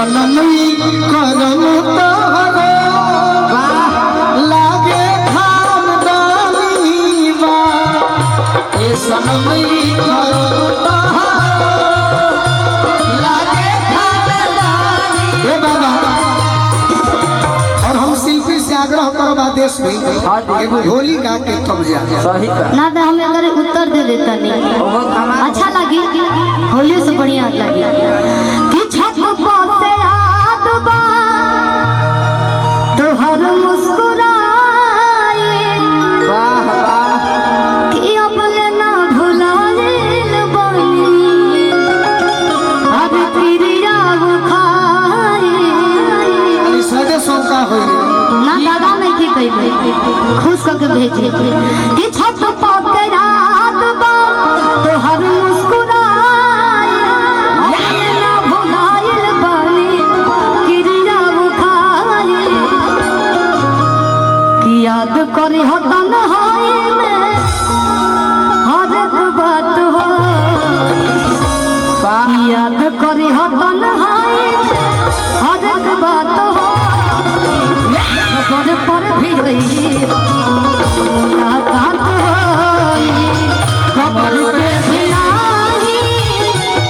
सनमई करम तोहरो लागे खानदानी बा ए सनमई करम तोहरो लागे खानदानी ए बाबा। और हम शिल्पी से आग्रह करब आदेश में एगो होली गा के तब जा सही ना तो हमें अगर उत्तर दे देता नहीं अच्छा लगी होली से बढ़िया लगी कि छत पे याद बा तोहर मुस्कुराए वाह वाह कि अपने ना भुलाएल बनी अब प्रिया खाए अरे सदे सौका होई ना दादा में की कही खुश करके भेजे कि छत पे याद बा तोहर मुस्कुराए अपने ना भुलाएल बनी प्रिया खाए कि याद करे हो तन्हाई में हर एक बात हो कि याद करे हो तन्हाई में हर एक बात हो पर भी गई मुलाकात होई खबर के बिनाही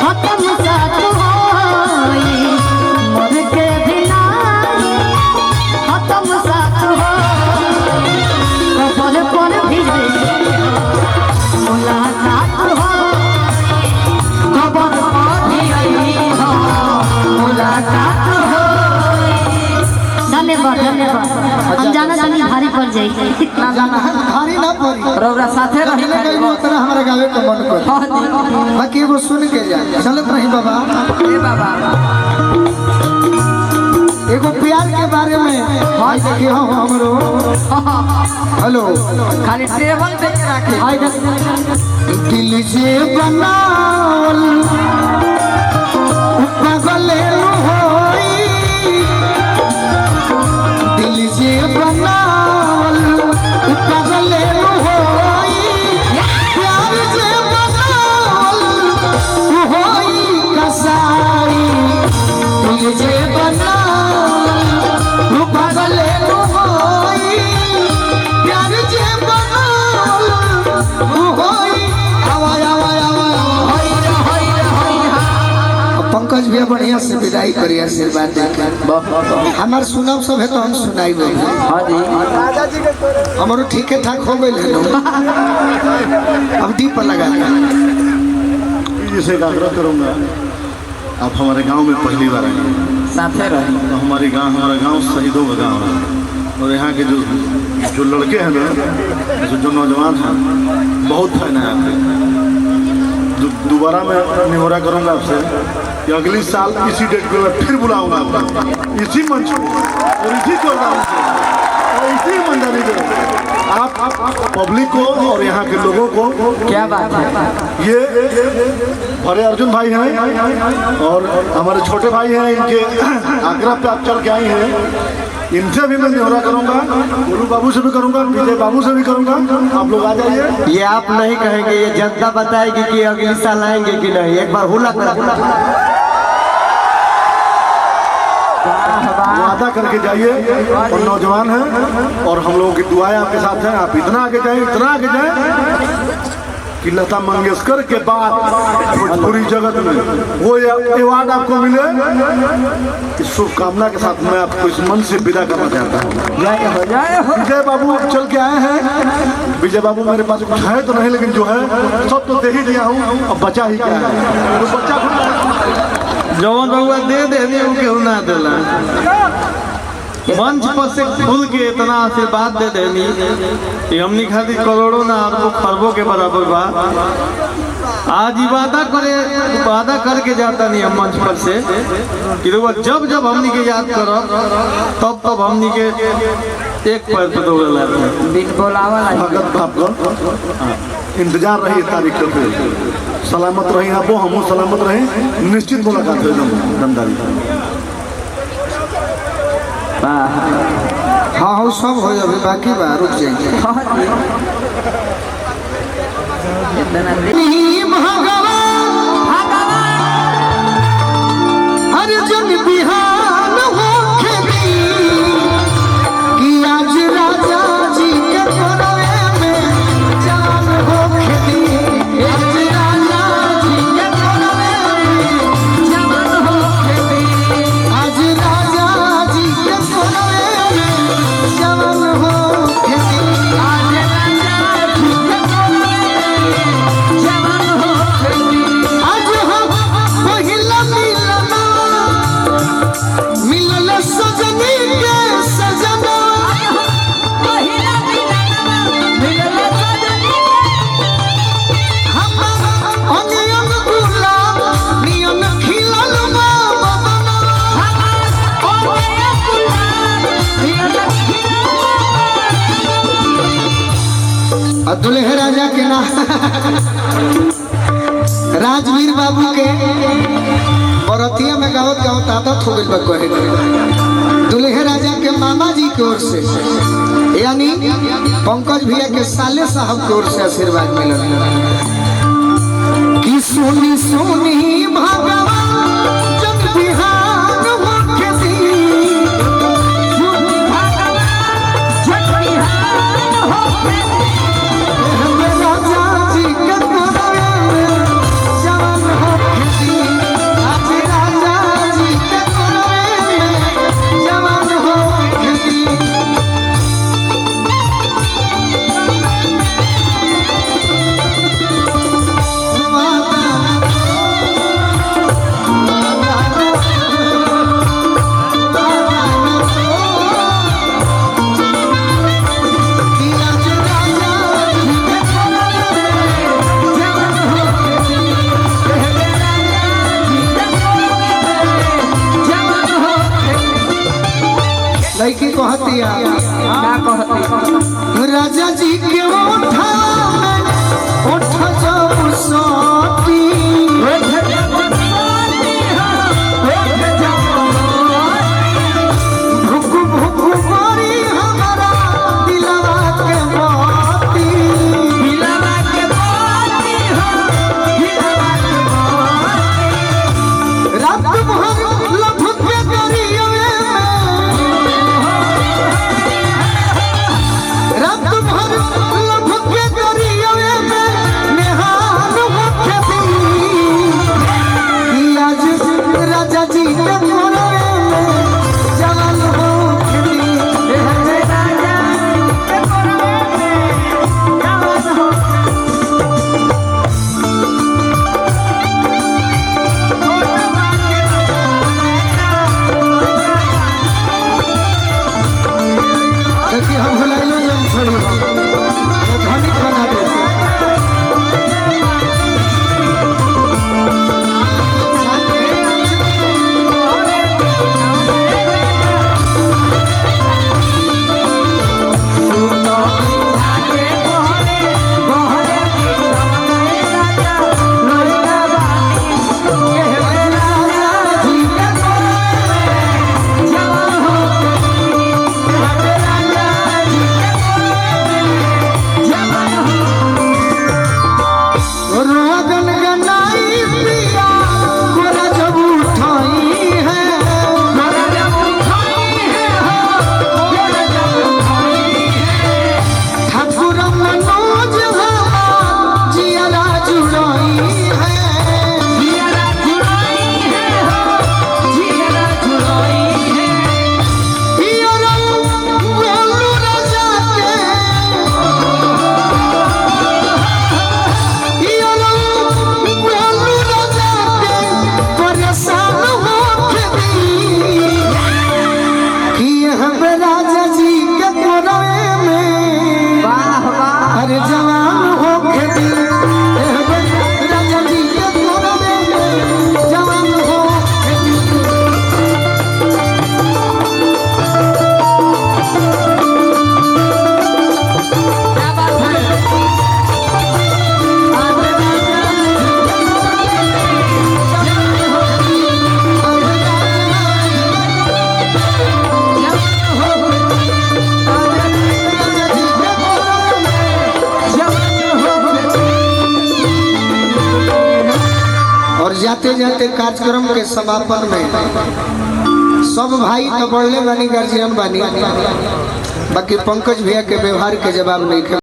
खत्म साथ होई मर के बिनाही खत्म साथ होई खबर पर भी गई मुलाकात होई खबर पर भी गई मुलाकात होई। धन्यवाद धन्यवाद हम जाना जानी भारी पड़ जाएगी ना जाना है भारी ना पड़ी रौरा साथे रही पहले कहीं वो तरह हमारे गावे का मन कर बाकी वो सुन के जा चलत रही बाबा। ए बाबा एगो प्यार के बारे में भाई देखिए हो हमरो हेलो खाली टेबल पे रखे दिल से बनावल पगले होई दिल से बनावल पगले होई प्यार से बनावल होई कसाई दिल से बनावल पगले होई प्यार से बनावल होई आवाज आवाज आवाज पंकज भी बढ़िया से विदाई करी आशीर्वाद देकर हमार सुनाव सब है तो हम सुनाई हाँ जी हमारो ठीक ठाक हो गए अब दीप लगा जिसे आग्रह करूंगा आप हमारे गांव में पहली बार आए साथे रही तो हमारा गांव शहीदों का गांव है और यहाँ के जो लड़के हैं ना जो नौजवान हैं बहुत फैन है आपके दोबारा मैं निहोरा करूंगा आपसे कि अगली साल इसी डेट पे मैं फिर बुलाऊंगा आपको इसी मंच पे और इसी प्रोग्राम से और इसी मंडली में आप पब्लिक को और यहाँ के लोगों को क्या बात है ये बड़े अर्जुन भाई हैं और हमारे छोटे भाई हैं इनके आग्रह पे आप चल के आई हैं इनसे भी मैं निहोरा करूंगा गोलू बाबू से भी करूंगा विजय बाबू से भी करूंगा आप लोग आ जाइए। ये आप नहीं कहेंगे ये जनता बताएगी कि अगले साल आएंगे कि नहीं एक बार हुला कर वादा करके जाइए और नौजवान हैं और हम लोगों की दुआएं आपके साथ हैं आप इतना आगे जाएं कि लता मंगेशकर के बाद भोजपुरी जगत में वो अवार्ड आपको मिले। इस शुभकामना के साथ मैं आपको इस मन से विदा करना चाहता हूँ। विजय बाबू चल के आए हैं। विजय बाबू मेरे पास कुछ है तो नहीं लेकिन जो है सब तो दे ही दिया हूँ अब बचा ही क्या है तो बच्चा जवान बाबुआ दे केहू ना दिला मंच पर से खुल के इतना आशीर्वाद दे देनी कि हमनी खातिर करोड़ों ना अरबों खरबों के बराबर बा। आज वादा करके जाता नहीं हम मंच पर से कि जब जब हमनी के याद करो तब हमनी के एक पैर पे दौड़ लाते बिन बोलावा भगत आपको इंतजार रही तारीख पे सलामत रही आप हम सलामत रहे निश्चित मुलाकात हो दमदारी। हाँ हाँ सब हो जाए बाकी बा रुक जाएंगे भगवान अर्जुन बिहार अपना राजवीर बाबू के बरतिया में गावत गावत आदत हो गई बा कहे दुल्हे राजा के मामा जी की ओर से यानी पंकज भैया के साले साहब की ओर से आशीर्वाद मिलल कि सोनी सोनी भगवान जब बिहान होके दी राजा जी के जवान होके दी आज राजा जी के जवान होके दी लड़की कहतिया क्या कहती राजा जी के ओठ जब सोती भुक भुक मारी हमारा दिलवा के मोती रात भर लपक के दरिया रात भर लपक के दरिया में निहाल होके दी आज राजा जी के मोरे में जवान होके दी देखिए हम भुलाइलो जम छोड़ी धनिक बना देते रोगन गनाई पिया गोरा जब उठाई है ठाकुर मनोज जियारा जुड़ाई है पियरा गोलू राजा के परेशान होके दी कि हम राजा जी के कोरवे में वाह वाह अरे जवान होके दी राजा जी के कोरवे में जवान होके दी क्या बात है और जाते जाते कार्यक्रम के समापन में सब भाई तो बढ़ले बानी गार्जियन बानी बाकी पंकज भैया के व्यवहार के जवाब नहीं